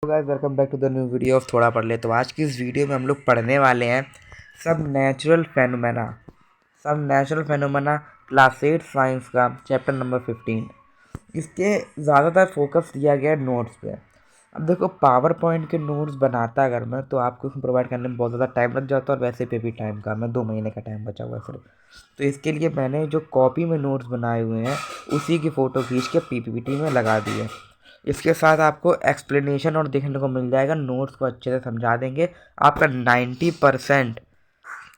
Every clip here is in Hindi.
Guys welcome back to the new video of थोड़ा पढ़ ले। तो आज की इस वीडियो में हम लोग पढ़ने वाले हैं सब नेचुरल फेनोमेना क्लास 8 साइंस का चैप्टर नंबर 15। इसके ज़्यादातर फोकस दिया गया है नोट्स पे। अब देखो, पावर पॉइंट के नोट्स बनाता अगर मैं तो आपको उसमें प्रोवाइड करने में बहुत ज़्यादा टाइम लग जाता है और वैसे पे भी टाइम का मैं 2 महीने का टाइम बचा हुआ है सिर्फ। तो इसके लिए मैंने जो कॉपी में नोट्स बनाए हुए हैं उसी की फ़ोटो खींच के पीपीटी में लगा दी है। इसके साथ आपको एक्सप्लेनेशन और देखने को मिल जाएगा, नोट्स को अच्छे से समझा देंगे। आपका 90%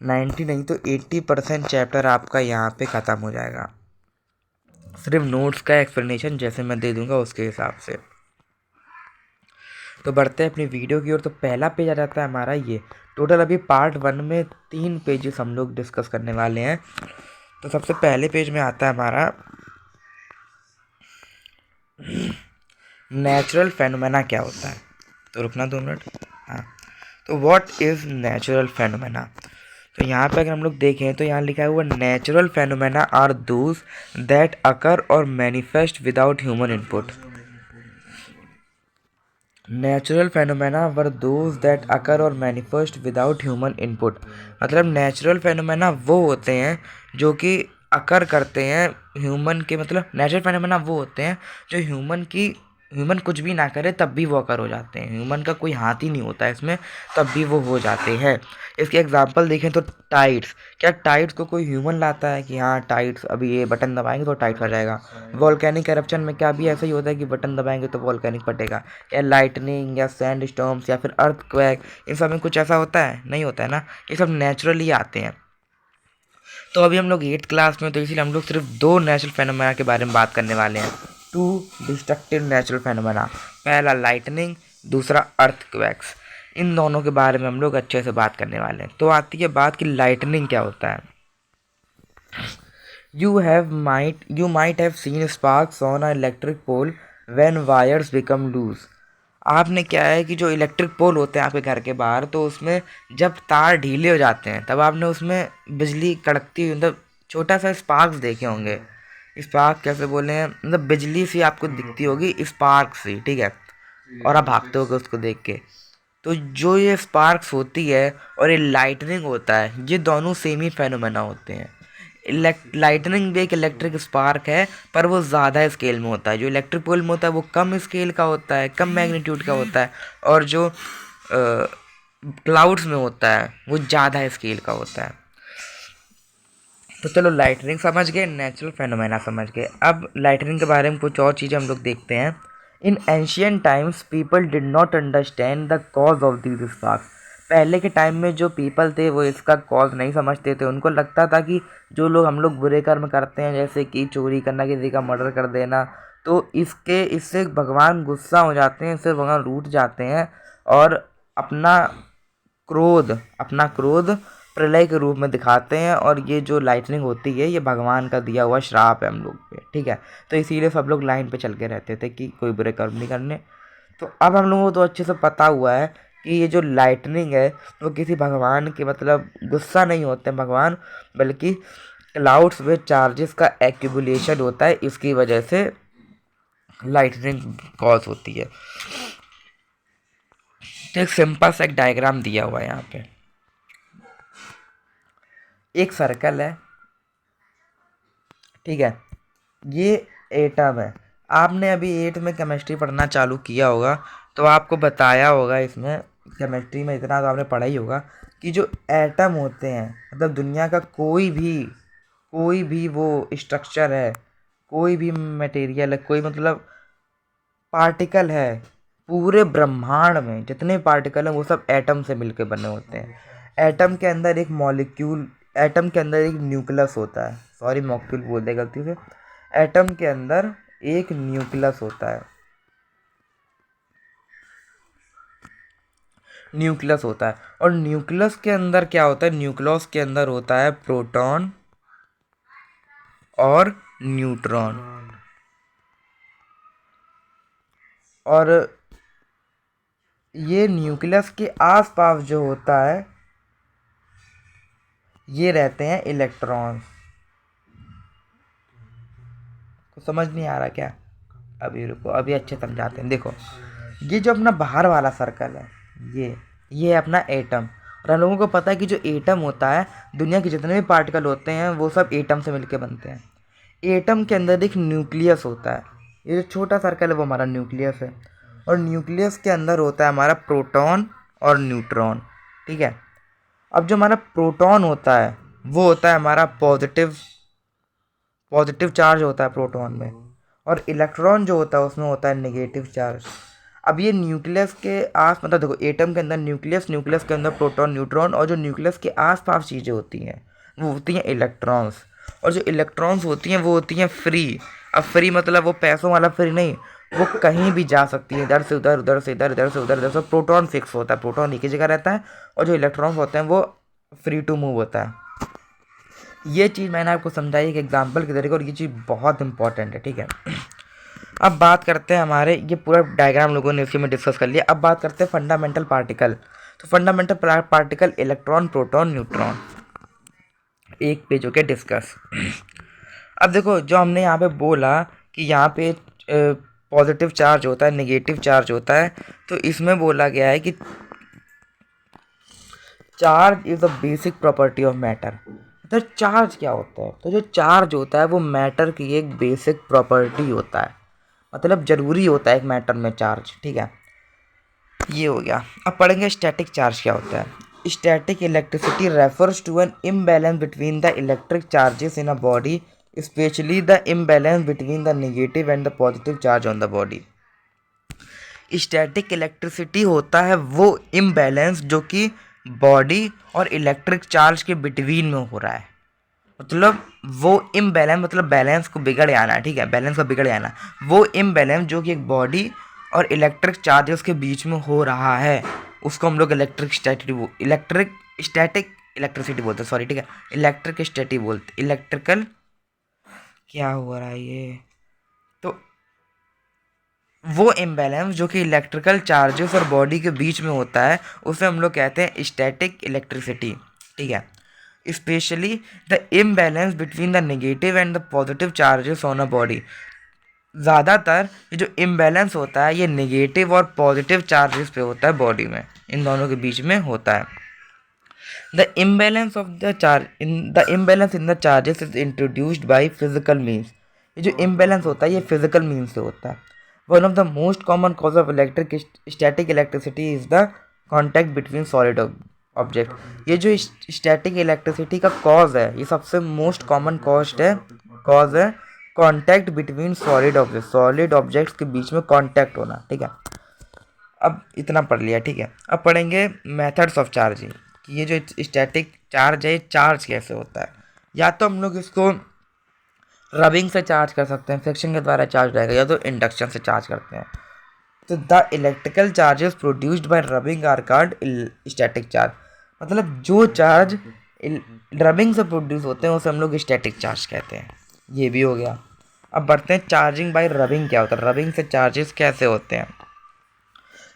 90 नहीं तो 80% चैप्टर आपका यहाँ पे ख़त्म हो जाएगा, सिर्फ नोट्स का एक्सप्लेनेशन जैसे मैं दे दूंगा उसके हिसाब से। तो बढ़ते हैं अपनी वीडियो की ओर। तो पहला पेज आ जाता है हमारा ये। टोटल अभी पार्ट 1 में 3 पेजेस हम लोग डिस्कस करने वाले हैं। तो सबसे पहले पेज में आता है हमारा नेचुरल फेनोमेना क्या होता है। तो रुकना 2 मिनट। हाँ, तो व्हाट इज़ नेचुरल फेनोमेना। तो यहाँ पे अगर हम लोग देखें तो यहाँ लिखा हुआ natural phenomena are those that occur or manifest without human input. Natural phenomena were those that occur or manifest without human input. मतलब नेचुरल फेनोमेना वो होते हैं जो कि अकर करते हैं ह्यूमन के, मतलब नेचुरल फेनोमेना वो होते हैं जो ह्यूमन कुछ भी ना करे तब भी वो अकर हो जाते हैं। ह्यूमन का कोई हाथ ही नहीं होता है इसमें, तब भी वो हो जाते हैं। इसके एग्जांपल देखें तो टाइड्स। क्या टाइड्स को कोई ह्यूमन लाता है कि हाँ टाइड्स अभी ये बटन दबाएंगे तो टाइट हो जाएगा। वॉल्केनिक एरप्शन में क्या भी ऐसा ही होता है कि बटन दबाएंगे तो वॉल्केनिक फटेगा। या लाइटनिंग या सैंड स्टॉर्म्स या फिर अर्थक्वेक, इन सब में कुछ ऐसा होता है? नहीं होता है ना, ये सब नेचुरली आते हैं। तो अभी हम लोग 8th क्लास में, तो इसीलिए हम लोग सिर्फ 2 नेचुरल फेनोमेना के बारे में बात करने वाले हैं। 2 डिस्ट्रक्टिव नेचुरल फेनोमेना, पहला लाइटनिंग, दूसरा अर्थक्वेक्स। इन दोनों के बारे में हम लोग अच्छे से बात करने वाले हैं। तो आती है बात कि लाइटनिंग क्या होता है। You might have seen sparks on an electric pole when wires become loose. आपने क्या है कि जो इलेक्ट्रिक पोल होते हैं आपके घर के बाहर, तो उसमें जब तार ढीले हो जाते हैं तब आपने उसमें बिजली कड़कती हुई, मतलब छोटा सा स्पार्क्स देखे होंगे। स्पार्क कैसे बोले हैं, मतलब बिजली सी आपको दिखती होगी, स्पार्क सी, ठीक है, और आप भागते होगे उसको देख के। तो जो ये स्पार्क्स होती है और ये लाइटनिंग होता है, ये दोनों सेम ही फेनोमेना होते हैं। लाइटनिंग भी एक इलेक्ट्रिक स्पार्क है, पर वो ज़्यादा स्केल में होता है। जो इलेक्ट्रिक पोल में होता है वो कम स्केल का होता है, कम मैग्नीट्यूड का होता है, और जो क्लाउड्स में होता है वो ज़्यादा स्केल का होता है। तो चलो, लाइटनिंग समझ गए, नेचुरल फेनोमेना समझ गए। अब लाइटनिंग के बारे में कुछ और चीज़ें हम लोग देखते हैं। In ancient times people did not understand the cause of these sparks. पहले के टाइम में जो पीपल थे वो इसका कॉज नहीं समझते थे। उनको लगता था कि जो लोग हम लोग बुरे कर्म करते हैं, जैसे कि चोरी करना, किसी का मर्डर कर देना, तो इससे भगवान गुस्सा हो जाते हैं, इससे भगवान रूठ जाते हैं और अपना अपना क्रोध प्रलय के रूप में दिखाते हैं। और ये जो लाइटनिंग होती है ये भगवान का दिया हुआ श्राप है हम लोग पे, ठीक है। तो इसीलिए सब लोग लाइन पे चल के रहते थे कि कोई बुरे कर्म नहीं करने। तो अब हम लोगों को तो अच्छे से पता हुआ है कि ये जो लाइटनिंग है वो किसी भगवान के, मतलब गुस्सा नहीं होते हैं भगवान, बल्कि क्लाउड्स में चार्जेस का एक्यूमुलेशन होता है, इसकी वजह से लाइटनिंग कॉज होती है। तो एक सिंपल सा एक डायग्राम दिया हुआ है यहाँ पे। एक सर्कल है, ठीक है, ये एटम है। आपने अभी 8th में केमिस्ट्री पढ़ना चालू किया होगा तो आपको बताया होगा, इसमें केमिस्ट्री में इतना तो आपने पढ़ा ही होगा कि जो एटम होते हैं, मतलब दुनिया का कोई भी वो स्ट्रक्चर है, कोई भी मटेरियल है, कोई मतलब पार्टिकल है, पूरे ब्रह्मांड में जितने पार्टिकल हैं वो सब एटम से मिलकर बने होते हैं। एटम के अंदर एक न्यूक्लियस होता है, सॉरी मॉलिक्यूल बोल दे गलती से। एटम के अंदर एक न्यूक्लियस होता है, और न्यूक्लियस के अंदर क्या होता है, न्यूक्लियस के अंदर होता है प्रोटॉन और न्यूट्रॉन। और ये न्यूक्लियस के आसपास जो होता है ये रहते हैं इलेक्ट्रॉन्स। को समझ नहीं आ रहा क्या? अभी रुको, अभी अच्छे समझाते हैं। देखो, ये जो अपना बाहर वाला सर्कल है, ये है अपना एटम। और हम लोगों को पता है कि जो एटम होता है, दुनिया के जितने भी पार्टिकल होते हैं वो सब एटम से मिलके बनते हैं। एटम के अंदर एक न्यूक्लियस होता है, ये जो छोटा सर्कल है वो हमारा न्यूक्लियस है। और न्यूक्लियस के अंदर होता है हमारा प्रोटॉन और न्यूट्रॉन, ठीक है। अब जो हमारा प्रोटॉन होता है वो होता है हमारा पॉजिटिव चार्ज होता है प्रोटॉन में, और इलेक्ट्रॉन जो होता है उसमें होता है नेगेटिव चार्ज। अब ये न्यूक्लियस के आस मतलब देखो, एटम के अंदर न्यूक्लियस, न्यूक्लियस के अंदर प्रोटॉन न्यूट्रॉन, और जो न्यूक्लियस के आसपास चीज़ें होती हैं वो होती हैं इलेक्ट्रॉन्स। और जो इलेक्ट्रॉन्स होती हैं वो होती हैं फ्री। अब फ्री मतलब वो पैसों वाला फ्री नहीं, वो कहीं भी जा सकती है, इधर से उधर, उधर से इधर, इधर से उधर, इधर से। प्रोटॉन फिक्स होता है, प्रोटॉन एक ही जगह रहता है, और जो इलेक्ट्रॉन्स होते हैं वो फ्री टू मूव होता है। ये चीज़ मैंने आपको समझाई एक एग्जाम्पल के तरीके, और ये चीज़ बहुत इंपॉर्टेंट है, ठीक है। अब बात करते हैं हमारे, ये पूरा डायग्राम लोगों ने इसी में डिस्कस कर लिया। अब बात करते हैं फंडामेंटल पार्टिकल। तो fundamental particle electron, proton, neutron, एक पे जो के डिस्कस। अब देखो, जो हमने यहाँ पे बोला कि यहाँ पे पॉजिटिव चार्ज होता है, नेगेटिव चार्ज होता है, तो इसमें बोला गया है कि charge is a basic property of matter. तो चार्ज क्या होता है? तो जो चार्ज होता है वो मैटर की एक बेसिक प्रॉपर्टी होता है, मतलब ज़रूरी होता है एक मैटर में चार्ज, ठीक है। ये हो गया। अब पढ़ेंगे स्टैटिक चार्ज क्या होता है। Static electricity refers to an imbalance between the electric charges in a body, specially the imbalance between the negative and the positive charge on the body. Static electricity होता है वो इम्बैलेंस जो कि बॉडी और इलेक्ट्रिक चार्ज के बिटवीन में हो रहा है। मतलब वो इम्बैलेंस, मतलब बैलेंस को बिगड़ जाना, ठीक है, बैलेंस का बिगड़ जाना। वो इम्बैलेंस जो कि एक बॉडी और इलेक्ट्रिक चार्जेस के बीच में हो रहा है, उसको हम लोग इलेक्ट्रिक स्टैटिक इलेक्ट्रिसिटी बोलते हैं, सॉरी, ठीक है, इलेक्ट्रिक स्टैटिक बोलते, इलेक्ट्रिकल क्या हो रहा है ये, तो वो इम्बैलेंस जो कि इलेक्ट्रिकल चार्जेस और बॉडी के बीच में होता है उसे हम लोग कहते हैं स्टैटिक इलेक्ट्रिसिटी, ठीक है। Specially the imbalance between the negative and the positive charges on a body. ज़्यादातर ये जो इम्बैलेंस होता है ये नेगेटिव और पॉजिटिव चार्जेस पे होता है बॉडी में, इन दोनों के बीच में होता है। The imbalance in the charges is introduced by physical means. ये जो इम्बैलेंस होता है ये फिजिकल मीन्स से होता है। One of the most common cause of static electricity is the contact between solid object. ये जो स्टैटिक इलेक्ट्रिसिटी का कॉज है, ये सबसे मोस्ट कॉमन कॉज है कॉन्टैक्ट बिटवीन सॉलिड ऑब्जेक्ट्स के बीच में कॉन्टैक्ट होना, ठीक है। अब इतना पढ़ लिया, ठीक है। अब पढ़ेंगे मेथड्स ऑफ चार्जिंग, कि ये जो स्टैटिक चार्ज है चार्ज कैसे होता है। या तो हम लोग इसको रबिंग से चार्ज कर सकते हैं, फ्रिक्शन के द्वारा चार्ज रहेगा, या तो इंडक्शन से चार्ज करते हैं। तो the electrical charges produced by rubbing are called static charge. मतलब जो चार्ज रबिंग से प्रोड्यूस होते हैं उसे हम लोग स्टैटिक चार्ज कहते हैं। ये भी हो गया। अब बढ़ते हैं चार्जिंग बाय रबिंग क्या होता है, रबिंग से चार्जेस कैसे होते हैं।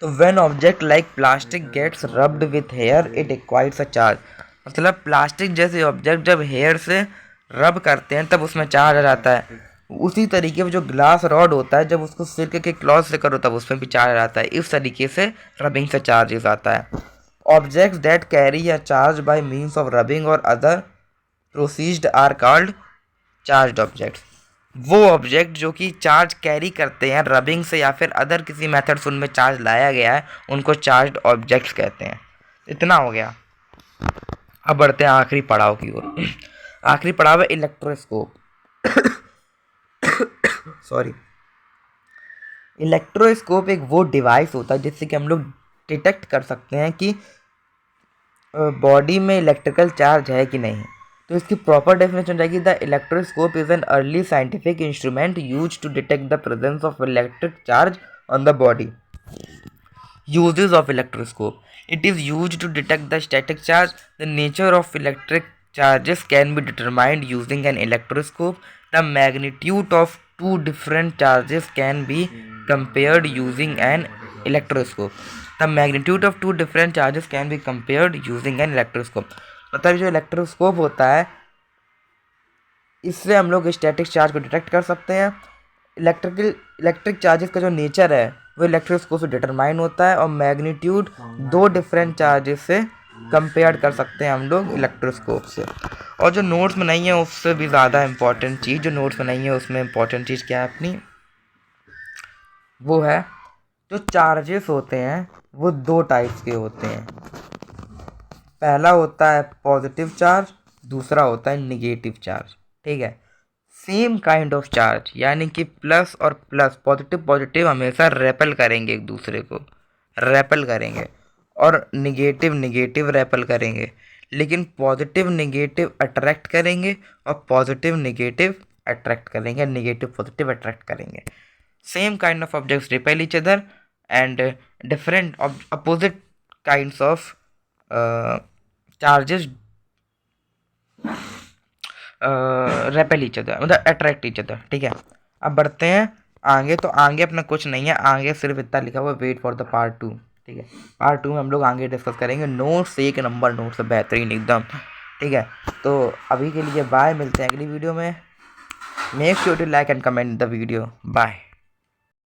तो when object like plastic gets rubbed with hair it acquires a charge. मतलब प्लास्टिक जैसे ऑब्जेक्ट जब हेयर से रब करते हैं तब उसमें चार्ज आ जाता है। उसी तरीके से जो ग्लास रॉड होता है जब उसको सिल्क के क्लॉथ से करो तब उसमें भी चार्ज आता है। इस तरीके से रबिंग से चार्जेस आता है। Objects that carry a charge by means of rubbing or other processes are called charge objects. वो ऑब्जेक्ट जो कि चार्ज कैरी करते हैं रबिंग से या फिर अदर किसी मेथड से उनमें चार्ज लाया गया है उनको चार्ज ऑब्जेक्ट्स कहते हैं। इतना हो गया। अब बढ़ते हैं आखिरी पड़ाव की ओर। आखिरी पड़ाव है इलेक्ट्रोस्कोप। सॉरी। इलेक्ट्रोस्कोप एक वो डिवाइस होता है जिससे कि हम लोग डिटेक्ट कर सकते हैं कि बॉडी में इलेक्ट्रिकल चार्ज है कि नहीं। तो इसकी प्रॉपर डेफिनेशन रहेगी, the electroscope is an early scientific instrument use to detect the presence of electric charge on the body. Uses of electroscope. It is used to detect the static charge. The nature of electric charges can be determined using an electroscope. The magnitude of two different charges can be compared using an electroscope. The magnitude of two different charges can be compared using an electroscope. मतलब जो इलेक्ट्रोस्कोप होता है इससे हम लोग स्टैटिक चार्ज को डिटेक्ट कर सकते हैं। इलेक्ट्रिक चार्जेस का जो नेचर है वो इलेक्ट्रोस्कोप से डिटरमाइन होता है, और मैग्नीट्यूड दो डिफरेंट चार्जेस से कंपेयर कर सकते हैं हम लोग इलेक्ट्रोस्कोप से। और जो नोट्स में नहीं है उससे भी ज़्यादा इम्पॉर्टेंट चीज़, जो नोट्स में नहीं है उसमें इम्पॉर्टेंट चीज़ क्या है अपनी, वो है जो चार्जेस होते हैं वो दो टाइप्स के होते हैं। पहला होता है पॉजिटिव चार्ज, दूसरा होता है निगेटिव चार्ज। ठीक है, सेम काइंड ऑफ चार्ज, यानी कि प्लस और प्लस, पॉजिटिव पॉजिटिव हमेशा रेपल करेंगे एक दूसरे को, रेपल करेंगे, और निगेटिव निगेटिव रेपल करेंगे। लेकिन पॉजिटिव निगेटिव अट्रैक्ट करेंगे और पॉजिटिव निगेटिव अट्रैक्ट करेंगे, निगेटिव पॉजिटिव अट्रैक्ट करेंगे। Same kind of objects repel each other and different opposite kinds of charges repel each other, मतलब अट्रैक्ट ईच अदर। ठीक है, अब बढ़ते हैं आगे। तो आगे अपना कुछ नहीं है, आगे सिर्फ इतना लिखा हुआ है, वेट फॉर द पार्ट 2। ठीक है, पार्ट 2 में हम लोग आगे डिस्कस करेंगे। नोट्स एक नंबर, नोट्स बेहतरीन एकदम। ठीक है, तो अभी के लिए बाय, मिलते हैं अगली वीडियो में। Make sure to like and comment the video. Bye.